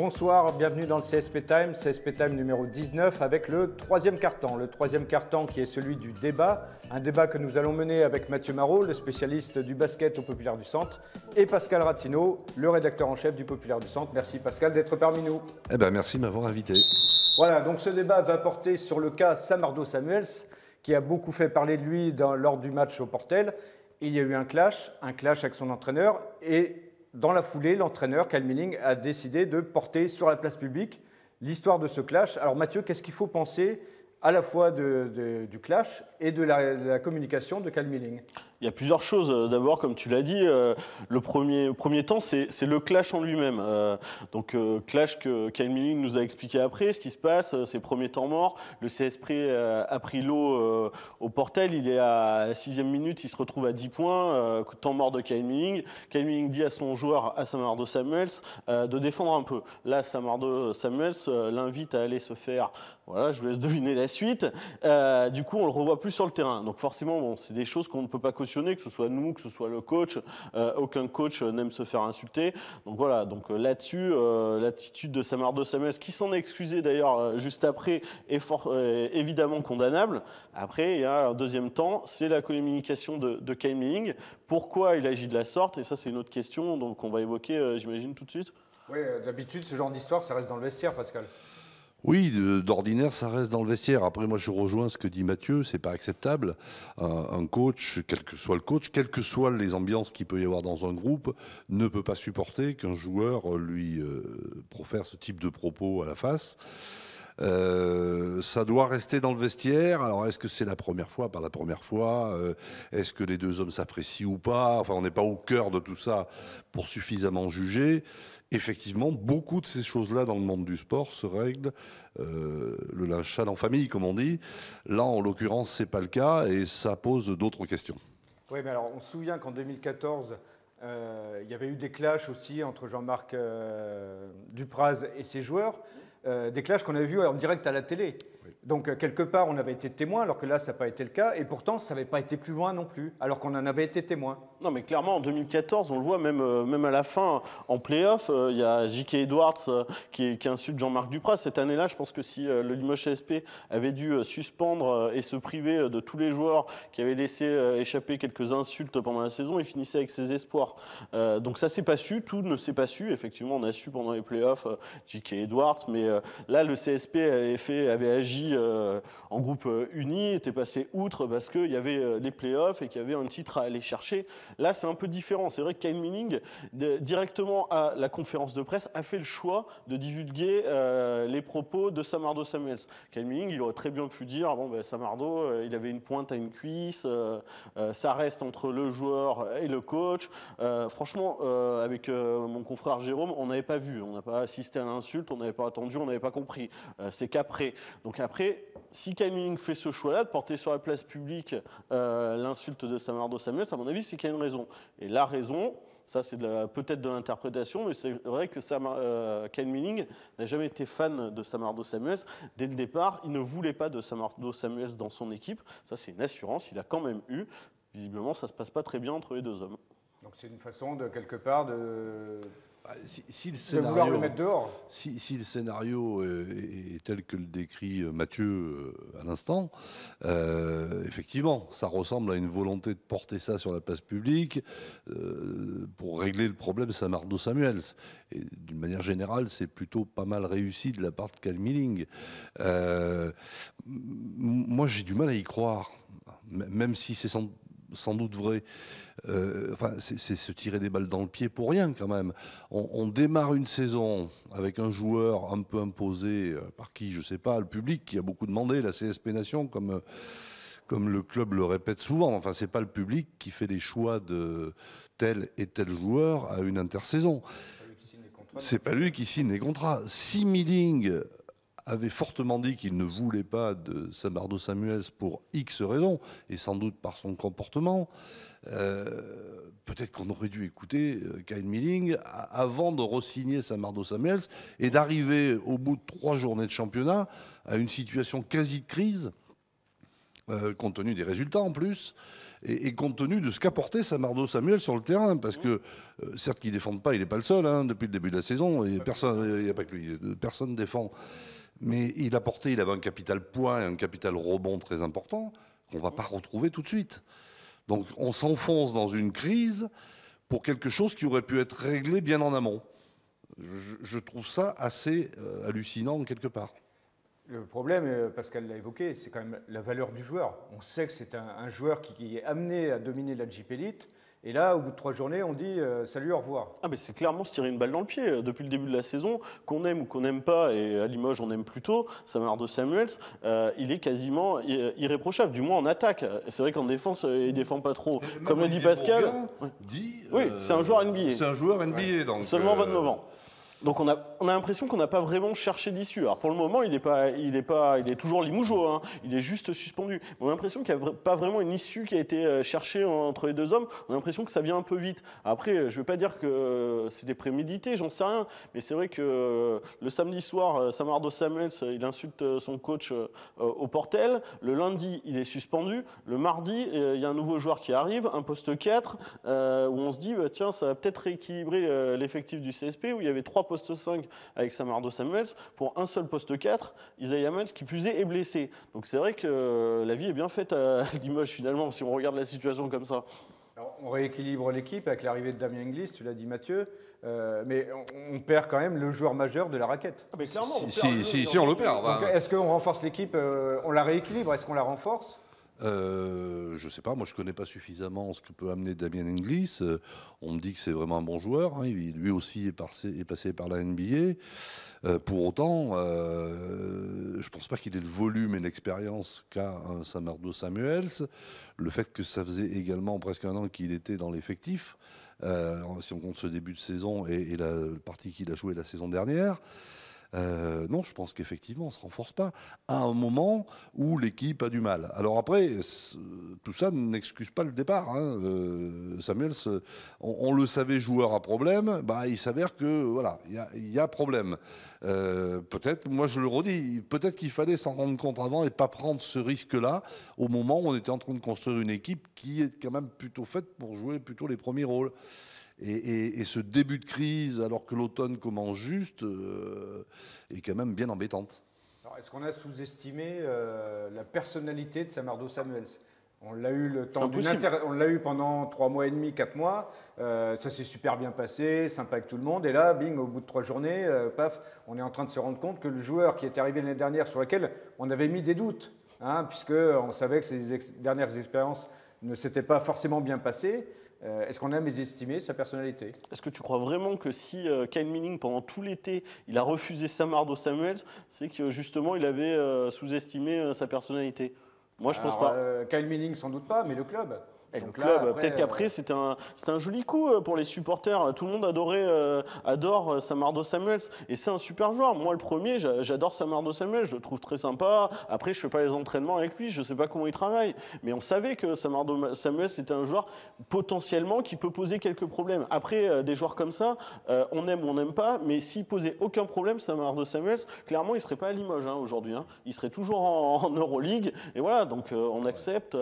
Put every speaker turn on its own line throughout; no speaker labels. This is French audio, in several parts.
bonsoir, bienvenue dans le CSP Time numéro 19 avec le troisième quart-temps. Le troisième quart-temps qui est celui du débat, un débat que nous allons mener avec Mathieu Marot, le spécialiste du basket au Populaire du Centre, et Pascal Ratino, le rédacteur en chef du Populaire du Centre. Merci Pascal d'être parmi nous.
Eh ben, merci de m'avoir invité.
Voilà, donc ce débat va porter sur le cas Samardo Samuels, qui a beaucoup fait parler de lui lors du match au Portel. Il y a eu un clash avec son entraîneur, et dans la foulée, l'entraîneur, Kyle Milling, a décidé de porter sur la place publique l'histoire de ce clash. Alors Mathieu, qu'est-ce qu'il faut penser à la fois du clash et de la communication de Kyle Milling?
Il y a plusieurs choses. D'abord, comme tu l'as dit, le premier temps, c'est le clash en lui-même. Clash que Kyle Milling nous a expliqué après, ce qui se passe, ses premiers temps morts. Le CSP a pris l'eau au Portel, il est à la 6e minute, il se retrouve à 10 points, temps mort de Kyle Milling. Kyle Milling dit à son joueur, à Samardo Samuels, de défendre un peu. Là, Samardo Samuels l'invite à aller se faire... Voilà, je vous laisse deviner la suite. Du coup, on le revoit plus sur le terrain. Donc forcément, bon, c'est des choses qu'on ne peut pas cautionner, que ce soit nous, que ce soit le coach. Aucun coach n'aime se faire insulter. Donc voilà, donc là-dessus, l'attitude de Samardo Samuels, qui s'en est excusé d'ailleurs juste après, est évidemment condamnable. Après, il y a un deuxième temps, c'est la communication de Kyle Milling. Pourquoi il agit de la sorte? Et ça, c'est une autre question qu'on va évoquer, j'imagine, tout de suite.
Oui, d'habitude, ce genre d'histoire, ça reste dans le vestiaire, Pascal.
Oui, d'ordinaire, ça reste dans le vestiaire. Après, moi, je rejoins ce que dit Mathieu, c'est pas acceptable. Un coach, quel que soit le coach, quelles que soient les ambiances qu'il peut y avoir dans un groupe, ne peut pas supporter qu'un joueur lui profère ce type de propos à la face. Ça doit rester dans le vestiaire. Alors, est-ce que c'est la première fois? Pas la première fois. Est-ce que les deux hommes s'apprécient ou pas? Enfin, on n'est pas au cœur de tout ça pour suffisamment juger. Effectivement, beaucoup de ces choses-là dans le monde du sport se règlent le linge sale en famille, comme on dit. Là, en l'occurrence, c'est pas le cas et ça pose d'autres questions.
Oui, mais alors on se souvient qu'en 2014, il y avait eu des clashs aussi entre Jean-Marc Dupraz et ses joueurs. Des clashs qu'on avait vus en direct à la télé. Oui. Donc, quelque part, on avait été témoin, alors que là, ça n'a pas été le cas. Et pourtant, ça n'avait pas été plus loin non plus, alors qu'on en avait été témoin.
Non, mais clairement, en 2014, on le voit, même à la fin, en play-off, il y a J.K. Edwards qui insulte Jean-Marc Dupraz. Cette année-là, je pense que si le Limoges CSP avait dû suspendre et se priver de tous les joueurs qui avaient laissé échapper quelques insultes pendant la saison, il finissait avec ses espoirs. Donc ça ne s'est pas su, tout ne s'est pas su. Effectivement, on a su pendant les play-offs J.K. Edwards, mais là, le CSP avait agi en groupe uni, était passé outre parce qu'il y avait les play-offs et qu'il y avait un titre à aller chercher. Là, c'est un peu différent. C'est vrai que Kyle Milling, directement à la conférence de presse, a fait le choix de divulguer les propos de Samardo Samuels. Kyle Milling, il aurait très bien pu dire, bon, ben, Samardo, il avait une pointe à une cuisse, ça reste entre le joueur et le coach. Franchement, avec mon confrère Jérôme, on n'avait pas vu, on n'a pas assisté à l'insulte, on n'avait pas attendu, on n'avait pas compris. C'est qu'après. Donc après, si Kyle Milling fait ce choix-là de porter sur la place publique l'insulte de Samardo Samuels, à mon avis, c'est qu'il y a une raison. Et la raison, ça c'est peut-être de l'interprétation, mais c'est vrai que Kyle Milling n'a jamais été fan de Samardo Samuels. Dès le départ, il ne voulait pas de Samardo Samuels dans son équipe. Ça, c'est une assurance, il a quand même eu. Visiblement, ça ne se passe pas très bien entre les deux hommes.
Donc c'est une façon, de quelque part, de
vouloir
le mettre dehors.
Si le scénario est tel que le décrit Mathieu à l'instant, effectivement, ça ressemble à une volonté de porter ça sur la place publique pour régler le problème Samardo Samuels. Et d'une manière générale, c'est plutôt pas mal réussi de la part de Kyle Milling. Moi, j'ai du mal à y croire, même si c'est sans doute vrai. C'est se tirer des balles dans le pied pour rien quand même. On démarre une saison avec un joueur un peu imposé par qui, je sais pas, le public qui a beaucoup demandé, la CSP Nation, comme le club le répète souvent. Enfin, c'est pas le public qui fait des choix de tel et tel joueur à une intersaison. C'est pas lui qui signe les contrats. Si Milling avait fortement dit qu'il ne voulait pas de Samardo Samuels pour X raisons, et sans doute par son comportement, peut-être qu'on aurait dû écouter Kyle Milling avant de re-signer Samardo Samuels et d'arriver au bout de 3 journées de championnat à une situation quasi de crise compte tenu des résultats en plus, et compte tenu de ce qu'apportait Samardo Samuel sur le terrain, parce que certes qu'il ne défende pas, il n'est pas le seul, hein, depuis le début de la saison, et personne, il n'y a pas que lui, personne défend. Mais il avait un capital points et un capital rebond très important qu'on ne va pas retrouver tout de suite. Donc on s'enfonce dans une crise pour quelque chose qui aurait pu être réglé bien en amont. Je trouve ça assez hallucinant quelque part.
Le problème, Pascal l'a évoqué, c'est quand même la valeur du joueur. On sait que c'est un joueur qui est amené à dominer la Jeep Elite. Et là, au bout de 3 journées, on dit salut, au revoir.
Ah, mais c'est clairement se tirer une balle dans le pied. Depuis le début de la saison, qu'on aime ou qu'on n'aime pas, et à Limoges on aime plutôt, Samardo Samuels, il est quasiment irréprochable, du moins en attaque. C'est vrai qu'en défense, il ne défend pas trop. Comme l'a dit Pascal, oui, c'est un joueur NBA.
C'est un joueur NBA.
Ouais.
Donc,
seulement 29 ans. Donc on a l'impression qu'on n'a pas vraiment cherché d'issue. Alors pour le moment, il est toujours limougeau, hein. Il est juste suspendu. On a l'impression qu'il n'y a pas vraiment une issue qui a été cherchée entre les deux hommes. On a l'impression que ça vient un peu vite. Après, je ne veux pas dire que c'était prémédité, j'en sais rien. Mais c'est vrai que le samedi soir, Samardo Samuels, il insulte son coach au Portel. Le lundi, il est suspendu. Le mardi, il y a un nouveau joueur qui arrive, un poste 4, où on se dit, bah, tiens, ça va peut-être rééquilibrer l'effectif du CSP, où il y avait 3 poste 5 avec Samardo Samuels pour un seul poste 4, Isaiah Mills qui plus est blessé. Donc c'est vrai que la vie est bien faite à Limoges finalement si on regarde la situation comme ça.
Alors, on rééquilibre l'équipe avec l'arrivée de Damien Inglis, tu l'as dit Mathieu, mais on perd quand même le joueur majeur de la raquette.
Ah, mais clairement,
si on le perd.
Est-ce qu'on renforce l'équipe, on la rééquilibre, est-ce qu'on la renforce ?
Je ne sais pas, moi je ne connais pas suffisamment ce que peut amener Damien Inglis. On me dit que c'est vraiment un bon joueur, hein. Lui aussi est passé par la NBA. Pour autant, je ne pense pas qu'il ait le volume et l'expérience qu'a un Samardo Samuels. Le fait que ça faisait également presque un an qu'il était dans l'effectif, si on compte ce début de saison et la partie qu'il a jouée la saison dernière. Non, je pense qu'effectivement, on ne se renforce pas à un moment où l'équipe a du mal. Alors après, tout ça n'excuse pas le départ. Hein. Samuels, on le savait joueur à problème, bah, il s'avère que voilà, il y a problème. Peut-être, moi je le redis, peut-être qu'il fallait s'en rendre compte avant et pas prendre ce risque-là au moment où on était en train de construire une équipe qui est quand même plutôt faite pour jouer plutôt les premiers rôles. Et ce début de crise, alors que l'automne commence juste, est quand même bien embêtante.
Est-ce qu'on a sous-estimé la personnalité de Samardo Samuels ? On l'a eu on l'a eu pendant 3 mois et demi, 4 mois. Ça s'est super bien passé, sympa avec tout le monde. Et là, bing, au bout de 3 journées, paf, on est en train de se rendre compte que le joueur qui est arrivé l'année dernière, sur lequel on avait mis des doutes, hein, puisqu'on savait que ses dernières expériences ne s'étaient pas forcément bien passées. Est-ce qu'on a mésestimé sa personnalité ?
Est-ce que tu crois vraiment que si Kyle Manning, pendant tout l'été, il a refusé Samardo Samuels, c'est que justement il avait sous-estimé sa personnalité ? Moi, je pense pas.
Kyle Manning, sans doute pas, mais le club.
Et le club, peut-être qu'après, c'était un joli coup pour les supporters. Tout le monde adore Samardo Samuels. Et c'est un super joueur. Moi, le premier, j'adore Samardo Samuels. Je le trouve très sympa. Après, je ne fais pas les entraînements avec lui. Je ne sais pas comment il travaille. Mais on savait que Samardo Samuels était un joueur potentiellement qui peut poser quelques problèmes. Après, des joueurs comme ça, on aime ou on n'aime pas. Mais s'il posait aucun problème, Samardo Samuels, clairement, il ne serait pas à Limoges aujourd'hui. Hein. Il serait toujours en Euroleague. Et voilà, donc on accepte.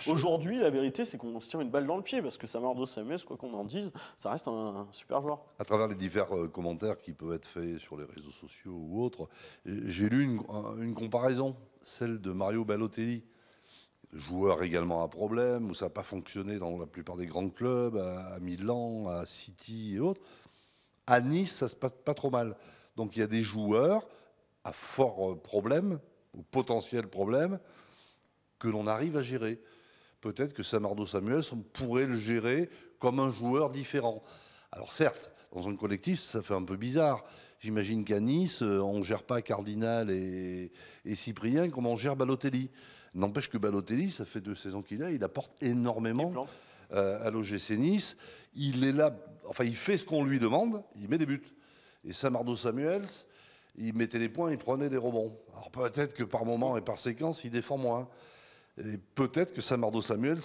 Aujourd'hui, la vérité, c'est qu'on se tire une balle dans le pied parce que Samardo Samuels, quoi qu'on en dise, ça reste un super joueur.
À travers les divers commentaires qui peuvent être faits sur les réseaux sociaux ou autres, j'ai lu une comparaison, celle de Mario Balotelli, joueur également à problème, où ça n'a pas fonctionné dans la plupart des grands clubs, à Milan, à City et autres. À Nice, ça se passe pas trop mal. Donc il y a des joueurs à fort problème, ou potentiel problème, que l'on arrive à gérer. Peut-être que Samardo Samuels, on pourrait le gérer comme un joueur différent. Alors certes, dans un collectif, ça fait un peu bizarre. J'imagine qu'à Nice, on ne gère pas Cardinal et Cyprien comme on gère Balotelli. N'empêche que Balotelli, ça fait 2 saisons qu'il a, il apporte énormément à l'OGC Nice. Il est là, enfin il fait ce qu'on lui demande, il met des buts. Et Samardo Samuels, il mettait des points, il prenait des rebonds. Alors peut-être que par moment et par séquence, il défend moins. Et peut-être que Samardo Samuels,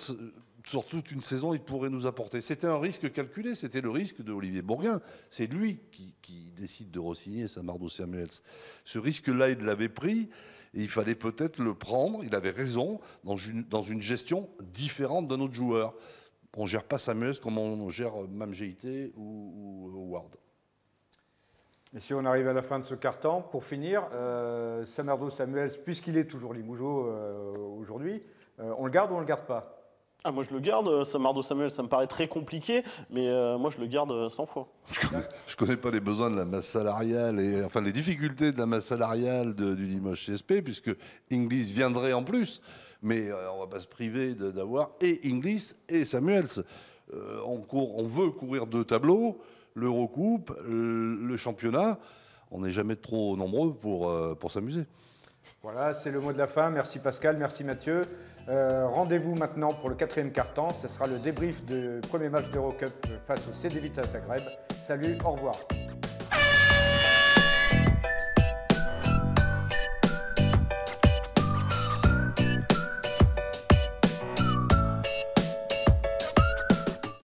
sur toute une saison, il pourrait nous apporter. C'était un risque calculé, c'était le risque de Olivier Bourguin. C'est lui qui décide de re-signer Samardo Samuels. Ce risque-là, il l'avait pris et il fallait peut-être le prendre. Il avait raison dans une gestion différente d'un autre joueur. On ne gère pas Samuels comme on gère Mamgeïté ou Ward.
Messieurs, on arrive à la fin de ce quart-temps. Pour finir, Samardo Samuels, puisqu'il est toujours Limougeot aujourd'hui, on le garde ou on ne le garde pas?
Ah, moi je le garde, Samardo Samuels, ça me paraît très compliqué, mais moi je le garde 100 fois.
Je ne connais pas les besoins de la masse salariale, enfin les difficultés de la masse salariale du Limoges CSP, puisque Inglis viendrait en plus. Mais on ne va pas se priver d'avoir et Inglis et Samuels. On veut courir 2 tableaux, l'Eurocoupe, le championnat. On n'est jamais trop nombreux pour s'amuser.
Voilà, c'est le mot de la fin. Merci Pascal, merci Mathieu. Rendez-vous maintenant pour le 4e quart-temps. Ce sera le débrief du premier match d'Eurocup face au CD Vita Zagreb. Salut, au revoir.